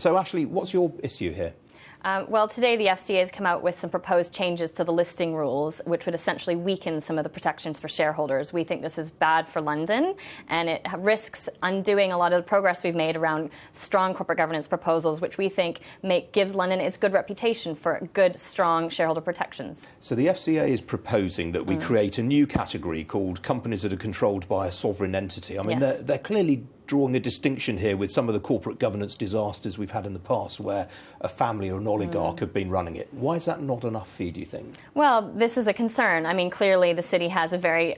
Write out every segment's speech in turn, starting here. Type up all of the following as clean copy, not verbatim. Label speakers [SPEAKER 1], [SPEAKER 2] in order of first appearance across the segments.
[SPEAKER 1] So, Ashley, what's your issue here?
[SPEAKER 2] Well, today the FCA has come out with some proposed changes to the listing rules, which would essentially weaken some of the protections for shareholders. We think this is bad for London, and it risks undoing a lot of the progress we've made around strong corporate governance proposals, which we think gives London its good reputation for good, strong shareholder protections.
[SPEAKER 1] So the FCA is proposing that we create a new category called companies that are controlled by a sovereign entity. I mean,
[SPEAKER 2] Yes.
[SPEAKER 1] they're clearly drawing a distinction here with some of the corporate governance disasters we've had in the past where a family or an oligarch have been running it. Why is that not enough for you, do you think?
[SPEAKER 2] Well, this is a concern. I mean, clearly the city has a very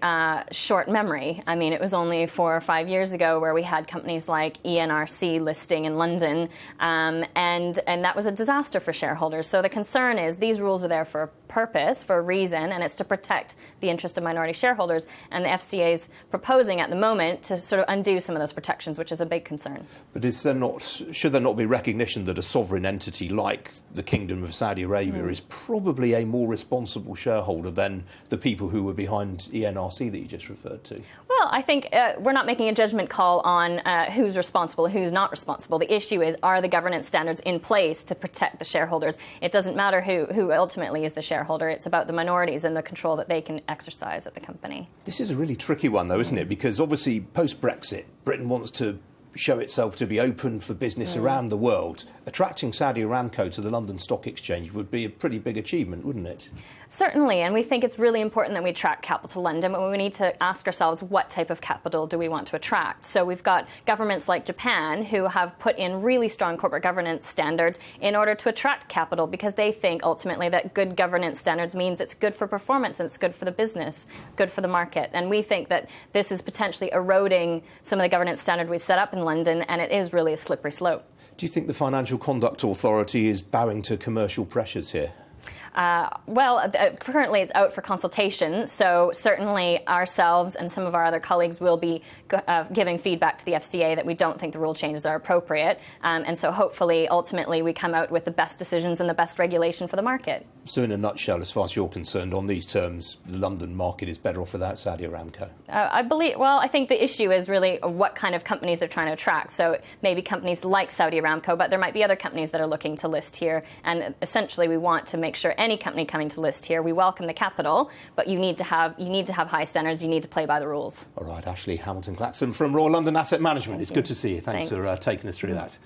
[SPEAKER 2] short memory. I mean, it was only 4 or 5 years ago where we had companies like ENRC listing in London, and that was a disaster for shareholders. So the concern is these rules are there for a purpose, for a reason, and it's to protect the interest of minority shareholders. And the FCA is proposing at the moment to sort of undo some of those protections, which is a big concern.
[SPEAKER 1] But should there not be recognition that a sovereign entity like the Kingdom of Saudi Arabia is probably a more responsible shareholder than the people who were behind ENRC that you just referred to?
[SPEAKER 2] Well, I think we're not making a judgment call on who's responsible, who's not responsible. The issue is, are the governance standards in place to protect the shareholders? It doesn't matter who ultimately is the shareholder. It's about the minorities and the control that they can exercise at the company.
[SPEAKER 1] This is a really tricky one, though, isn't it? Because obviously, post-Brexit, Britain wants to show itself to be open for business around the world. Attracting Saudi Aramco to the London Stock Exchange would be a pretty big achievement, wouldn't it?
[SPEAKER 2] Certainly, and we think it's really important that we attract capital to London, but we need to ask ourselves, what type of capital do we want to attract? So we've got governments like Japan who have put in really strong corporate governance standards in order to attract capital, because they think ultimately that good governance standards means it's good for performance and it's good for the business, good for the market. And we think that this is potentially eroding some of the governance standard we've set up in London, and it is really a slippery slope.
[SPEAKER 1] Do you think the Financial Conduct Authority is bowing to commercial pressures here?
[SPEAKER 2] Currently it's out for consultation, so certainly ourselves and some of our other colleagues will be giving feedback to the FCA that we don't think the rule changes are appropriate, and so hopefully, ultimately, we come out with the best decisions and the best regulation for the market.
[SPEAKER 1] So in a nutshell, as far as you're concerned, on these terms, the London market is better off without Saudi Aramco?
[SPEAKER 2] I think the issue is really what kind of companies they're trying to attract. So maybe companies like Saudi Aramco, but there might be other companies that are looking to list here, and essentially we want to make sure any company coming to list here, we welcome the capital, but you need to have high standards, you need to play by the rules.
[SPEAKER 1] All right, Ashley, Hamilton Claxton from Royal London Asset Management. It's good to see you. Thanks for taking us through that.